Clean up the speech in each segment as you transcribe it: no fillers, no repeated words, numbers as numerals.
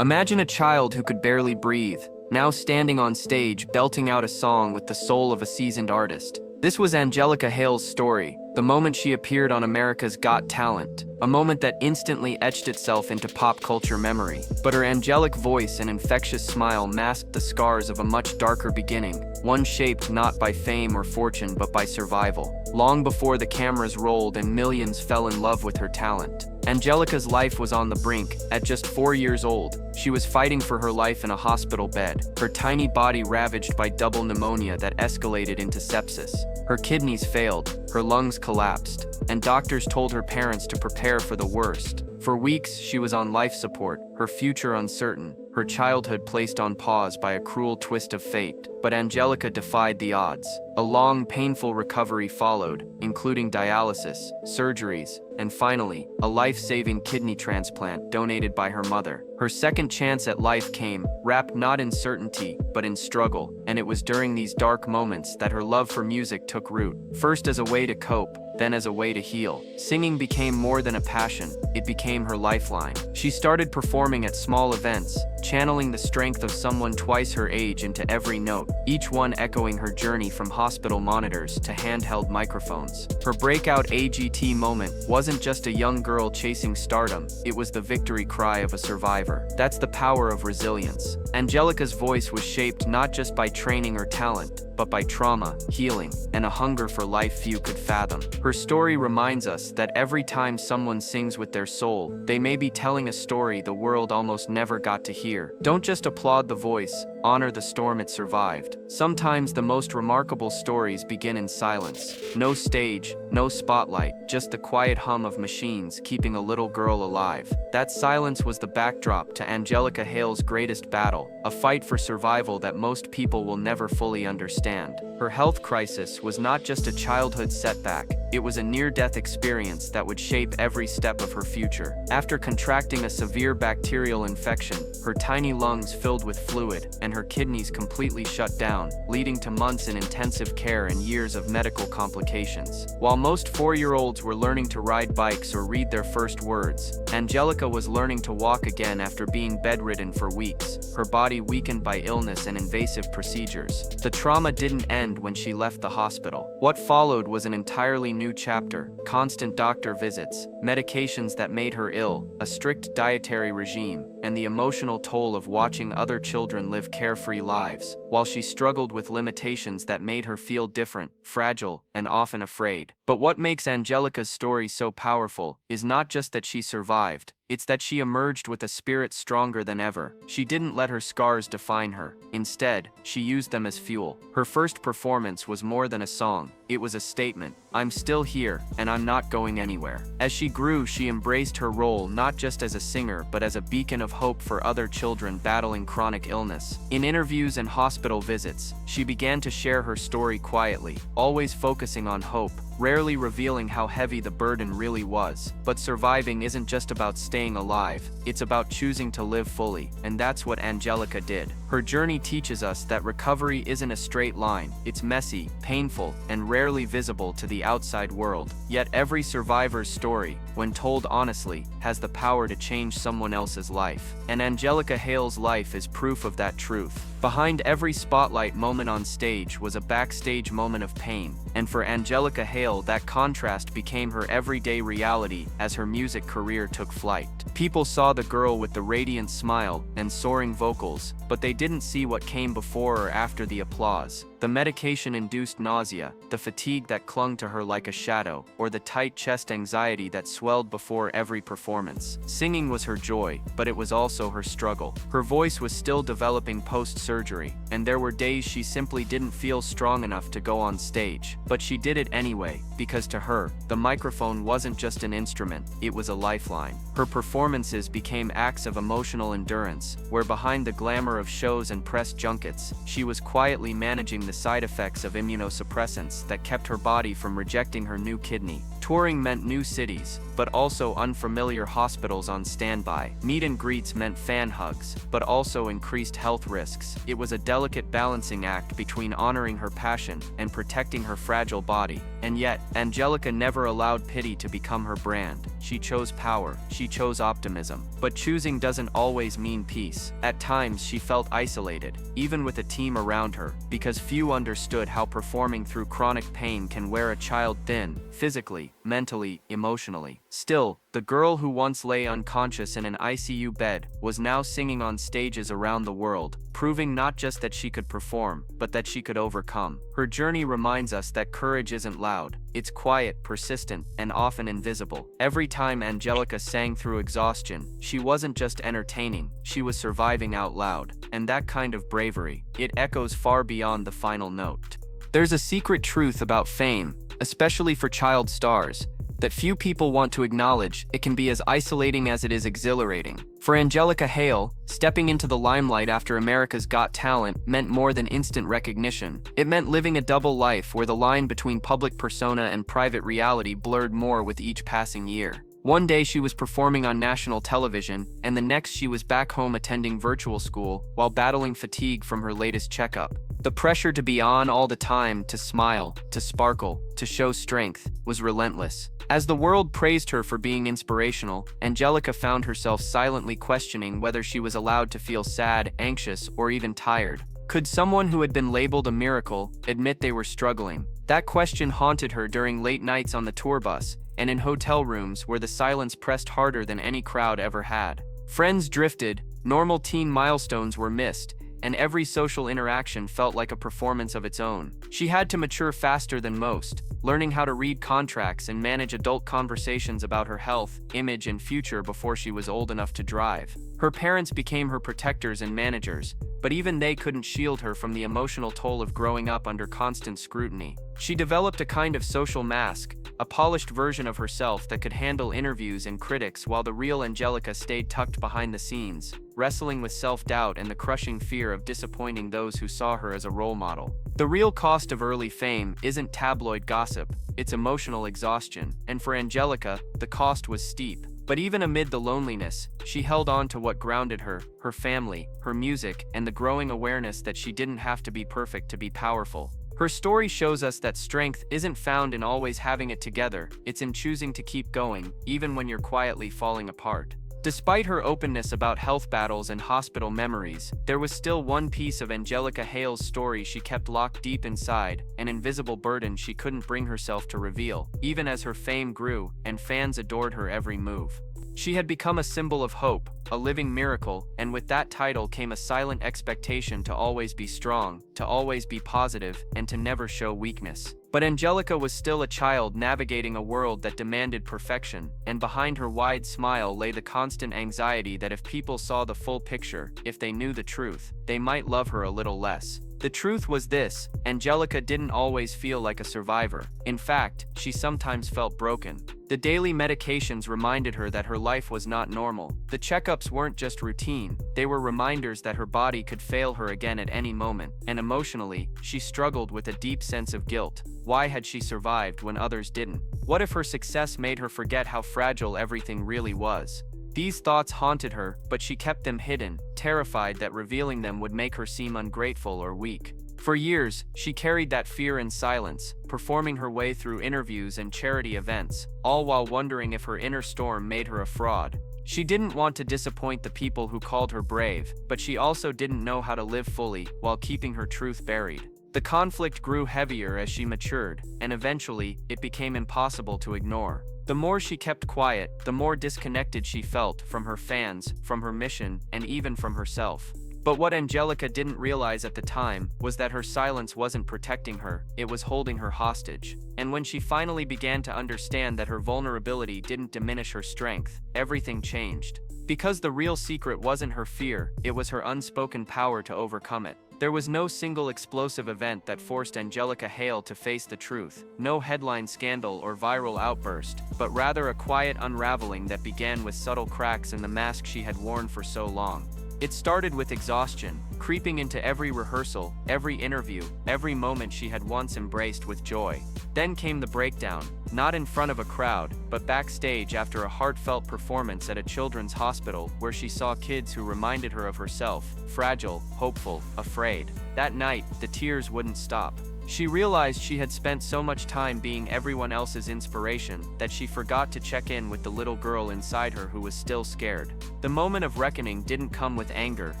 Imagine a child who could barely breathe, now standing on stage belting out a song with the soul of a seasoned artist. This was Angelica Hale's story, the moment she appeared on America's Got Talent, a moment that instantly etched itself into pop culture memory. But her angelic voice and infectious smile masked the scars of a much darker beginning, one shaped not by fame or fortune but by survival. Long before the cameras rolled and millions fell in love with her talent, Angelica's life was on the brink. At just 4 years old, she was fighting for her life in a hospital bed, her tiny body ravaged by double pneumonia that escalated into sepsis. Her kidneys failed, her lungs collapsed, and doctors told her parents to prepare for the worst. For weeks, she was on life support, her future uncertain, her childhood placed on pause by a cruel twist of fate. But Angelica defied the odds. A long, painful recovery followed, including dialysis, surgeries, and finally, a life-saving kidney transplant donated by her mother. Her second chance at life came, wrapped not in certainty, but in struggle, and it was during these dark moments that her love for music took root. First as a way to cope, then as a way to heal. Singing became more than a passion, it became her lifeline. She started performing at small events, channeling the strength of someone twice her age into every note, each one echoing her journey from hospital monitors to handheld microphones. Her breakout AGT moment wasn't just a young girl chasing stardom, it was the victory cry of a survivor. That's the power of resilience. Angelica's voice was shaped not just by training or talent, but by trauma, healing, and a hunger for life few could fathom. Her story reminds us that every time someone sings with their soul, they may be telling a story the world almost never got to hear. Don't just applaud the voice, honor the storm it survived. Sometimes the most remarkable stories begin in silence. No stage, no spotlight, just the quiet hum of machines keeping a little girl alive. That silence was the backdrop to Angelica Hale's greatest battle, a fight for survival that most people will never fully understand. Her health crisis was not just a childhood setback, it was a near-death experience that would shape every step of her future. After contracting a severe bacterial infection, her tiny lungs filled with fluid, and her kidneys completely shut down, leading to months in intensive care and years of medical complications. While most 4-year-olds were learning to ride bikes or read their first words, Angelica was learning to walk again after being bedridden for weeks, her body weakened by illness and invasive procedures. The trauma didn't end when she left the hospital. What followed was an entirely new chapter: constant doctor visits, medications that made her ill, a strict dietary regime, and the emotional toll of watching other children live carefree lives, while she struggled with limitations that made her feel different, fragile, and often afraid. But what makes Angelica's story so powerful is not just that she survived, it's that she emerged with a spirit stronger than ever. She didn't let her scars define her. Instead, she used them as fuel. Her first performance was more than a song. It was a statement. I'm still here, and I'm not going anywhere. As she grew, she embraced her role not just as a singer but as a beacon of hope for other children battling chronic illness. In interviews and hospital visits, she began to share her story quietly, always focusing on hope, rarely revealing how heavy the burden really was. But surviving isn't just about staying alive, it's about choosing to live fully, and that's what Angelica did. Her journey teaches us that recovery isn't a straight line, it's messy, painful, and rarely visible to the outside world. Yet every survivor's story, when told honestly, has the power to change someone else's life. And Angelica Hale's life is proof of that truth. Behind every spotlight moment on stage was a backstage moment of pain, and for Angelica Hale, that contrast became her everyday reality as her music career took flight. People saw the girl with the radiant smile and soaring vocals, but they didn't see what came before or after the applause. The medication-induced nausea, the fatigue that clung to her like a shadow, or the tight chest anxiety that swelled before every performance. Singing was her joy, but it was also her struggle. Her voice was still developing post-surgery, and there were days she simply didn't feel strong enough to go on stage. But she did it anyway, because to her, the microphone wasn't just an instrument, it was a lifeline. Her performances became acts of emotional endurance, where behind the glamour of shows and press junkets, she was quietly managing the side effects of immunosuppressants that kept her body from rejecting her new kidney. Touring meant new cities, but also unfamiliar hospitals on standby. Meet and greets meant fan hugs, but also increased health risks. It was a delicate balancing act between honoring her passion and protecting her fragile body. And yet, Angelica never allowed pity to become her brand. She chose power, she chose optimism. But choosing doesn't always mean peace. At times, she felt isolated, even with a team around her, because few understood how performing through chronic pain can wear a child thin, physically, mentally, emotionally. Still, the girl who once lay unconscious in an ICU bed was now singing on stages around the world, proving not just that she could perform, but that she could overcome. Her journey reminds us that courage isn't loud. It's quiet, persistent, and often invisible. Every time Angelica sang through exhaustion, she wasn't just entertaining, she was surviving out loud. And that kind of bravery, it echoes far beyond the final note. There's a secret truth about fame, especially for child stars, that few people want to acknowledge. It can be as isolating as it is exhilarating. For Angelica Hale, stepping into the limelight after America's Got Talent meant more than instant recognition. It meant living a double life where the line between public persona and private reality blurred more with each passing year. One day she was performing on national television, and the next she was back home attending virtual school while battling fatigue from her latest checkup. The pressure to be on all the time, to smile, to sparkle, to show strength, was relentless. As the world praised her for being inspirational, Angelica found herself silently questioning whether she was allowed to feel sad, anxious, or even tired. Could someone who had been labeled a miracle admit they were struggling? That question haunted her during late nights on the tour bus, and in hotel rooms where the silence pressed harder than any crowd ever had. Friends drifted, normal teen milestones were missed, and every social interaction felt like a performance of its own. She had to mature faster than most, learning how to read contracts and manage adult conversations about her health, image, and future before she was old enough to drive. Her parents became her protectors and managers, but even they couldn't shield her from the emotional toll of growing up under constant scrutiny. She developed a kind of social mask, a polished version of herself that could handle interviews and critics, while the real Angelica stayed tucked behind the scenes, wrestling with self-doubt and the crushing fear of disappointing those who saw her as a role model. The real cost of early fame isn't tabloid gossip, it's emotional exhaustion, and for Angelica, the cost was steep. But even amid the loneliness, she held on to what grounded her, her family, her music, and the growing awareness that she didn't have to be perfect to be powerful. Her story shows us that strength isn't found in always having it together, it's in choosing to keep going, even when you're quietly falling apart. Despite her openness about health battles and hospital memories, there was still one piece of Angelica Hale's story she kept locked deep inside, an invisible burden she couldn't bring herself to reveal, even as her fame grew and fans adored her every move. She had become a symbol of hope, a living miracle, and with that title came a silent expectation to always be strong, to always be positive, and to never show weakness. But Angelica was still a child navigating a world that demanded perfection, and behind her wide smile lay the constant anxiety that if people saw the full picture, if they knew the truth, they might love her a little less. The truth was this: Angelica didn't always feel like a survivor. In fact, she sometimes felt broken. The daily medications reminded her that her life was not normal. The checkups weren't just routine, they were reminders that her body could fail her again at any moment. And emotionally, she struggled with a deep sense of guilt. Why had she survived when others didn't? What if her success made her forget how fragile everything really was? These thoughts haunted her, but she kept them hidden, terrified that revealing them would make her seem ungrateful or weak. For years, she carried that fear in silence, performing her way through interviews and charity events, all while wondering if her inner storm made her a fraud. She didn't want to disappoint the people who called her brave, but she also didn't know how to live fully while keeping her truth buried. The conflict grew heavier as she matured, and eventually, it became impossible to ignore. The more she kept quiet, the more disconnected she felt from her fans, from her mission, and even from herself. But what Angelica didn't realize at the time was that her silence wasn't protecting her, it was holding her hostage. And when she finally began to understand that her vulnerability didn't diminish her strength, everything changed. Because the real secret wasn't her fear, it was her unspoken power to overcome it. There was no single explosive event that forced Angelica Hale to face the truth, no headline scandal or viral outburst, but rather a quiet unraveling that began with subtle cracks in the mask she had worn for so long. It started with exhaustion, creeping into every rehearsal, every interview, every moment she had once embraced with joy. Then came the breakdown, not in front of a crowd, but backstage after a heartfelt performance at a children's hospital where she saw kids who reminded her of herself, fragile, hopeful, afraid. That night, the tears wouldn't stop. She realized she had spent so much time being everyone else's inspiration that she forgot to check in with the little girl inside her who was still scared. The moment of reckoning didn't come with anger,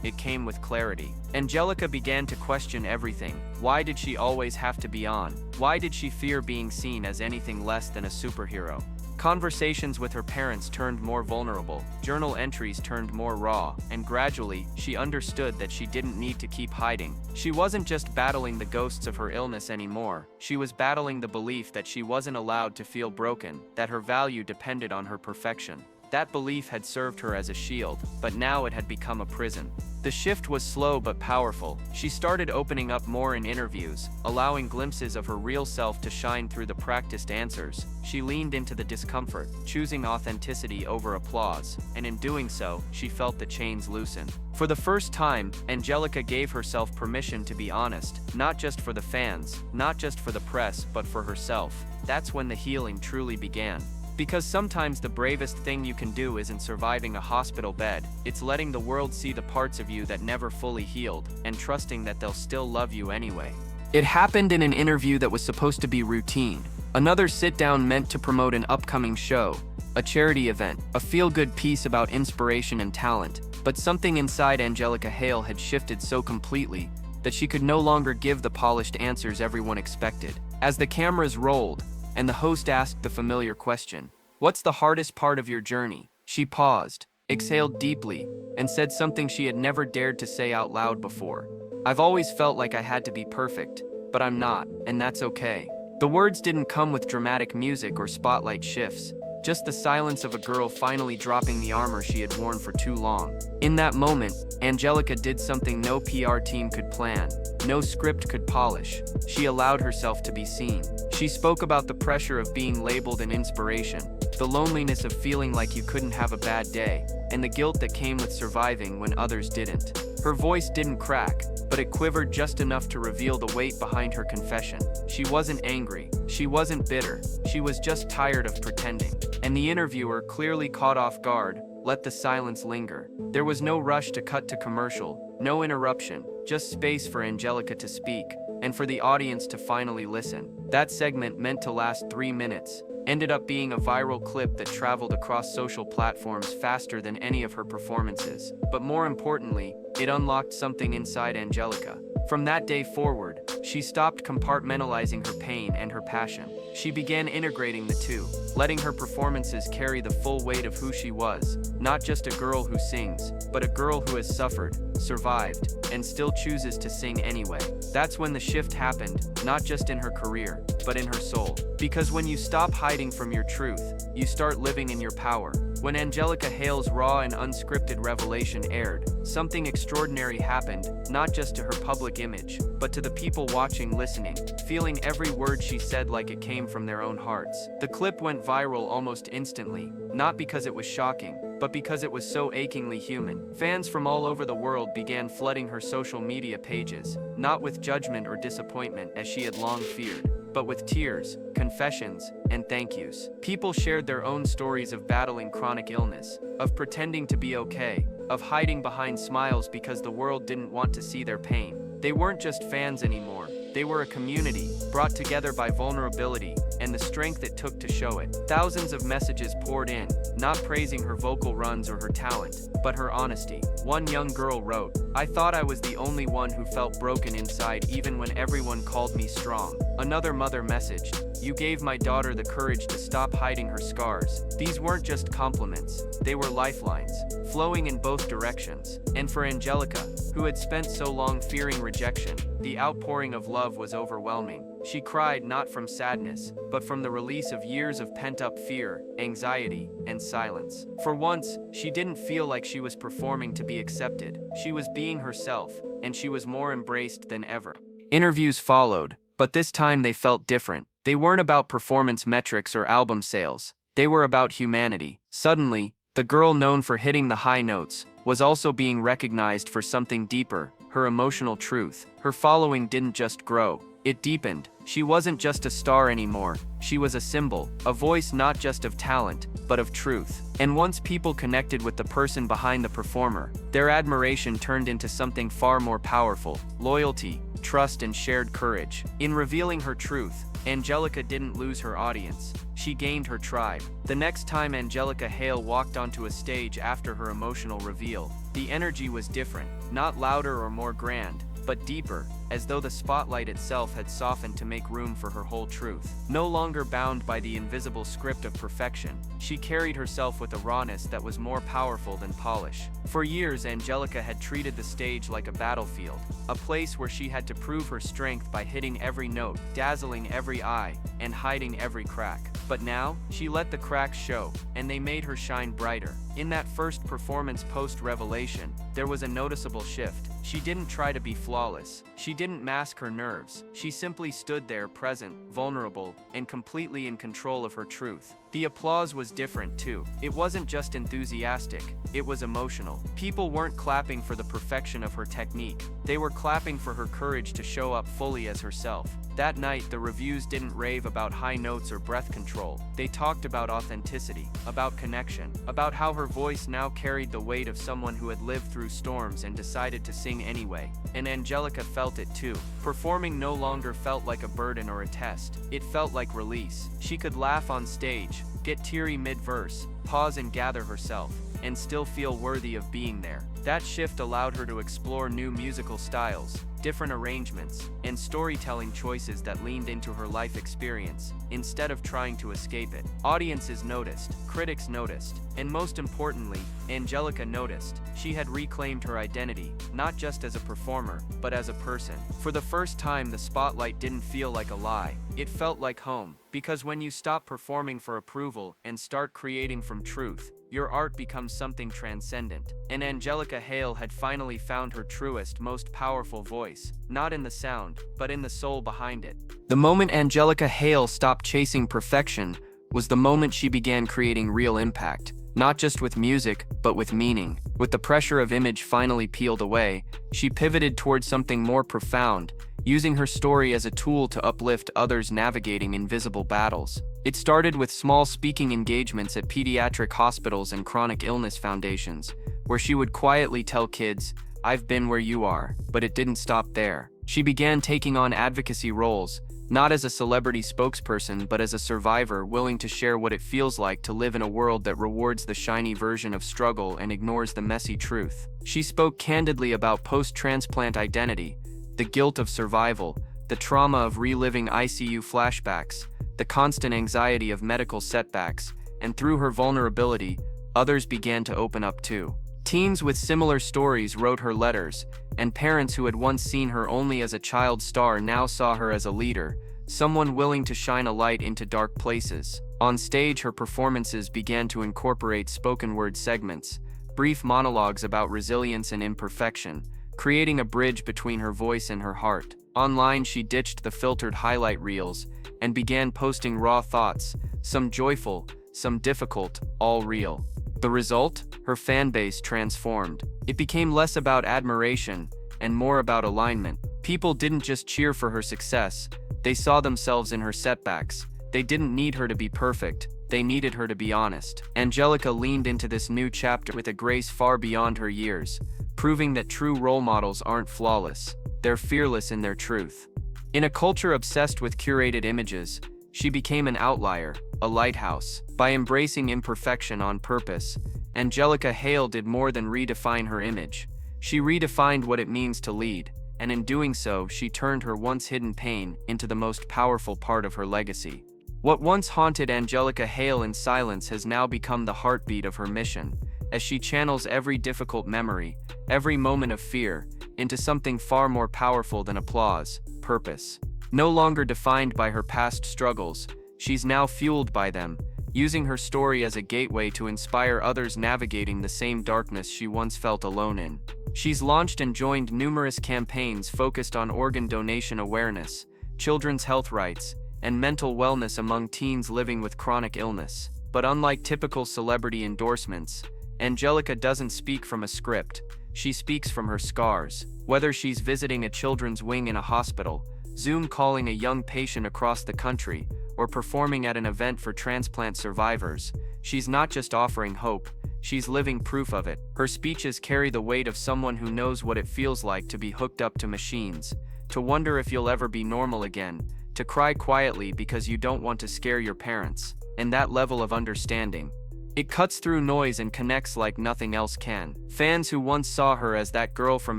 it came with clarity. Angelica began to question everything. Why did she always have to be on? Why did she fear being seen as anything less than a superhero? Conversations with her parents turned more vulnerable, journal entries turned more raw, and gradually, she understood that she didn't need to keep hiding. She wasn't just battling the ghosts of her illness anymore, she was battling the belief that she wasn't allowed to feel broken, that her value depended on her perfection. That belief had served her as a shield, but now it had become a prison. The shift was slow but powerful. She started opening up more in interviews, allowing glimpses of her real self to shine through the practiced answers. She leaned into the discomfort, choosing authenticity over applause, and in doing so, she felt the chains loosen. For the first time, Angelica gave herself permission to be honest, not just for the fans, not just for the press, but for herself. That's when the healing truly began. Because sometimes the bravest thing you can do isn't surviving a hospital bed, it's letting the world see the parts of you that never fully healed, and trusting that they'll still love you anyway. It happened in an interview that was supposed to be routine. Another sit-down meant to promote an upcoming show, a charity event, a feel-good piece about inspiration and talent. But something inside Angelica Hale had shifted so completely that she could no longer give the polished answers everyone expected. As the cameras rolled, and the host asked the familiar question, "What's the hardest part of your journey?" She paused, exhaled deeply, and said something she had never dared to say out loud before. "I've always felt like I had to be perfect, but I'm not, and that's okay." The words didn't come with dramatic music or spotlight shifts, just the silence of a girl finally dropping the armor she had worn for too long. In that moment, Angelica did something no PR team could plan, no script could polish. She allowed herself to be seen. She spoke about the pressure of being labeled an inspiration, the loneliness of feeling like you couldn't have a bad day, and the guilt that came with surviving when others didn't. Her voice didn't crack, but it quivered just enough to reveal the weight behind her confession. She wasn't angry, she wasn't bitter, she was just tired of pretending. And the interviewer, clearly caught off guard, let the silence linger. There was no rush to cut to commercial, no interruption, just space for Angelica to speak, and for the audience to finally listen. That segment, meant to last 3 minutes, ended up being a viral clip that traveled across social platforms faster than any of her performances. But more importantly, it unlocked something inside Angelica. From that day forward, she stopped compartmentalizing her pain and her passion. She began integrating the two, letting her performances carry the full weight of who she was, not just a girl who sings, but a girl who has suffered, survived, and still chooses to sing anyway. That's when the shift happened, not just in her career, but in her soul. Because when you stop hiding from your truth, you start living in your power. When Angelica Hale's raw and unscripted revelation aired, something extraordinary happened, not just to her public image, but to the people watching, listening, feeling every word she said like it came from their own hearts. The clip went viral almost instantly, not because it was shocking, but because it was so achingly human. Fans from all over the world began flooding her social media pages, not with judgment or disappointment as she had long feared, but with tears, confessions, and thank yous. People shared their own stories of battling chronic illness, of pretending to be okay, of hiding behind smiles because the world didn't want to see their pain. They weren't just fans anymore. They were a community, brought together by vulnerability and the strength it took to show it. Thousands of messages poured in, not praising her vocal runs or her talent, but her honesty. One young girl wrote, "I thought I was the only one who felt broken inside even when everyone called me strong." Another mother messaged, "You gave my daughter the courage to stop hiding her scars." These weren't just compliments, they were lifelines, flowing in both directions. And for Angelica, who had spent so long fearing rejection, the outpouring of love was overwhelming. She cried not from sadness, but from the release of years of pent-up fear, anxiety, and silence. For once, she didn't feel like she was performing to be accepted. She was being herself, and she was more embraced than ever. Interviews followed, but this time they felt different. They weren't about performance metrics or album sales. They were about humanity. Suddenly, the girl known for hitting the high notes, was also being recognized for something deeper, her emotional truth. Her following didn't just grow, it deepened. She wasn't just a star anymore, she was a symbol, a voice not just of talent, but of truth. And once people connected with the person behind the performer, their admiration turned into something far more powerful: loyalty, trust, and shared courage. In revealing her truth, Angelica didn't lose her audience, she gained her tribe. The next time Angelica Hale walked onto a stage after her emotional reveal, the energy was different, not louder or more grand, but deeper, as though the spotlight itself had softened to make room for her whole truth. No longer bound by the invisible script of perfection, she carried herself with a rawness that was more powerful than polish. For years, Angelica had treated the stage like a battlefield, a place where she had to prove her strength by hitting every note, dazzling every eye, and hiding every crack. But now, she let the cracks show, and they made her shine brighter. In that first performance post-revelation, there was a noticeable shift. She didn't try to be flawless. She didn't mask her nerves. She simply stood there, present, vulnerable, and completely in control of her truth. The applause was different too. It wasn't just enthusiastic, it was emotional. People weren't clapping for the perfection of her technique. They were clapping for her courage to show up fully as herself. That night, the reviews didn't rave about high notes or breath control. They talked about authenticity, about connection, about how her voice now carried the weight of someone who had lived through storms and decided to sing anyway. And Angelica felt it too. Performing no longer felt like a burden or a test. It felt like release. She could laugh on stage, get teary mid-verse, pause and gather herself, and still feel worthy of being there. That shift allowed her to explore new musical styles, different arrangements, and storytelling choices that leaned into her life experience, instead of trying to escape it. Audiences noticed, critics noticed, and most importantly, Angelica noticed. She had reclaimed her identity, not just as a performer, but as a person. For the first time, the spotlight didn't feel like a lie. It felt like home. Because when you stop performing for approval and start creating from truth, your art becomes something transcendent. And Angelica Hale had finally found her truest, most powerful voice, not in the sound, but in the soul behind it. The moment Angelica Hale stopped chasing perfection was the moment she began creating real impact, not just with music, but with meaning. With the pressure of image finally peeled away, she pivoted towards something more profound, using her story as a tool to uplift others navigating invisible battles. It started with small speaking engagements at pediatric hospitals and chronic illness foundations, where she would quietly tell kids, "I've been where you are." But it didn't stop there. She began taking on advocacy roles, not as a celebrity spokesperson, but as a survivor willing to share what it feels like to live in a world that rewards the shiny version of struggle and ignores the messy truth. She spoke candidly about post-transplant identity, the guilt of survival, the trauma of reliving ICU flashbacks, the constant anxiety of medical setbacks, and through her vulnerability, others began to open up too. Teens with similar stories wrote her letters, and parents who had once seen her only as a child star now saw her as a leader, someone willing to shine a light into dark places. On stage, her performances began to incorporate spoken word segments, brief monologues about resilience and imperfection, creating a bridge between her voice and her heart. Online, she ditched the filtered highlight reels and began posting raw thoughts, some joyful, some difficult, all real. The result? Her fan base transformed. It became less about admiration and more about alignment. People didn't just cheer for her success, they saw themselves in her setbacks. They didn't need her to be perfect, they needed her to be honest. Angelica leaned into this new chapter with a grace far beyond her years, proving that true role models aren't flawless, they're fearless in their truth. In a culture obsessed with curated images, she became an outlier, a lighthouse. By embracing imperfection on purpose, Angelica Hale did more than redefine her image. She redefined what it means to lead, and in doing so, she turned her once hidden pain into the most powerful part of her legacy. What once haunted Angelica Hale in silence has now become the heartbeat of her mission, as she channels every difficult memory, every moment of fear, into something far more powerful than applause: purpose. No longer defined by her past struggles, she's now fueled by them, using her story as a gateway to inspire others navigating the same darkness she once felt alone in. She's launched and joined numerous campaigns focused on organ donation awareness, children's health rights, and mental wellness among teens living with chronic illness. But unlike typical celebrity endorsements, Angelica doesn't speak from a script, she speaks from her scars. Whether she's visiting a children's wing in a hospital, Zoom calling a young patient across the country, or performing at an event for transplant survivors, she's not just offering hope, she's living proof of it. Her speeches carry the weight of someone who knows what it feels like to be hooked up to machines, to wonder if you'll ever be normal again, to cry quietly because you don't want to scare your parents, and that level of understanding. It cuts through noise and connects like nothing else can. Fans who once saw her as that girl from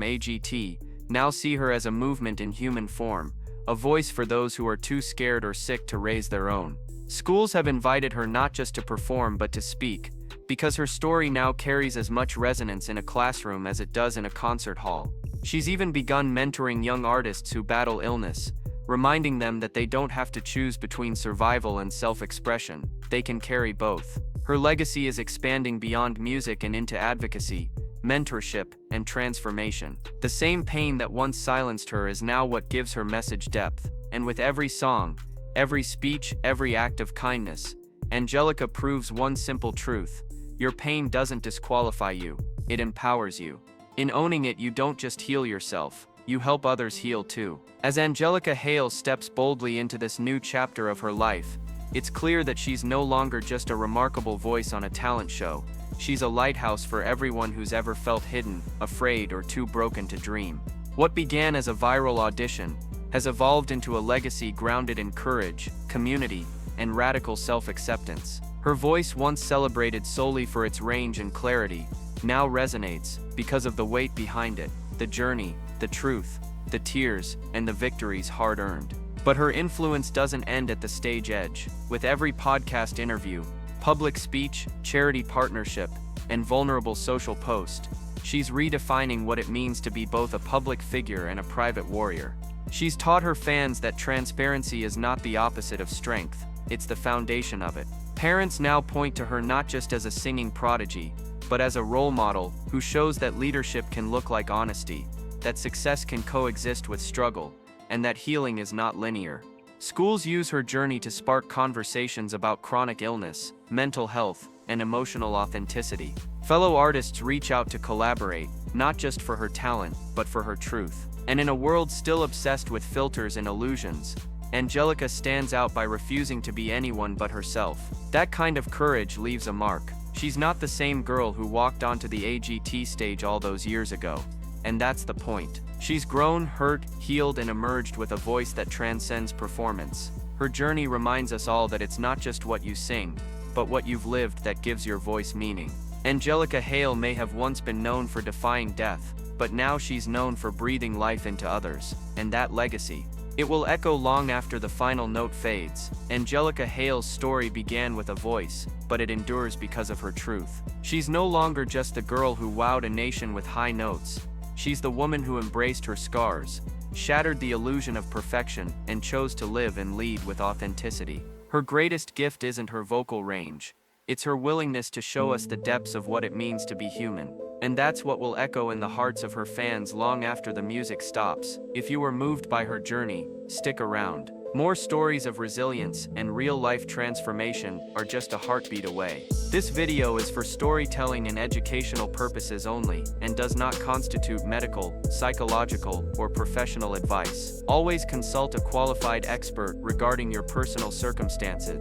AGT now see her as a movement in human form, a voice for those who are too scared or sick to raise their own. Schools have invited her not just to perform but to speak, because her story now carries as much resonance in a classroom as it does in a concert hall. She's even begun mentoring young artists who battle illness, reminding them that they don't have to choose between survival and self-expression, they can carry both. Her legacy is expanding beyond music and into advocacy, mentorship, and transformation. The same pain that once silenced her is now what gives her message depth. And with every song, every speech, every act of kindness, Angelica proves one simple truth: your pain doesn't disqualify you, it empowers you. In owning it, you don't just heal yourself, you help others heal too. As Angelica Hale steps boldly into this new chapter of her life, it's clear that she's no longer just a remarkable voice on a talent show. She's a lighthouse for everyone who's ever felt hidden, afraid, or too broken to dream. What began as a viral audition has evolved into a legacy grounded in courage, community, and radical self-acceptance. Her voice, once celebrated solely for its range and clarity, now resonates because of the weight behind it, the journey, the truth, the tears, and the victories hard-earned. But her influence doesn't end at the stage edge. With every podcast interview, public speech, charity partnership, and vulnerable social post, she's redefining what it means to be both a public figure and a private warrior. She's taught her fans that transparency is not the opposite of strength, it's the foundation of it. Parents now point to her not just as a singing prodigy, but as a role model who shows that leadership can look like honesty, that success can coexist with struggle, and that healing is not linear. Schools use her journey to spark conversations about chronic illness, mental health, and emotional authenticity. Fellow artists reach out to collaborate, not just for her talent, but for her truth. And in a world still obsessed with filters and illusions, Angelica stands out by refusing to be anyone but herself. That kind of courage leaves a mark. She's not the same girl who walked onto the AGT stage all those years ago. And that's the point. She's grown, hurt, healed, and emerged with a voice that transcends performance. Her journey reminds us all that it's not just what you sing, but what you've lived that gives your voice meaning. Angelica Hale may have once been known for defying death, but now she's known for breathing life into others, and that legacy, it will echo long after the final note fades. Angelica Hale's story began with a voice, but it endures because of her truth. She's no longer just the girl who wowed a nation with high notes. She's the woman who embraced her scars, shattered the illusion of perfection, and chose to live and lead with authenticity. Her greatest gift isn't her vocal range, it's her willingness to show us the depths of what it means to be human. And that's what will echo in the hearts of her fans long after the music stops. If you were moved by her journey, stick around. More stories of resilience and real-life transformation are just a heartbeat away. This video is for storytelling and educational purposes only, and does not constitute medical, psychological, or professional advice. Always consult a qualified expert regarding your personal circumstances.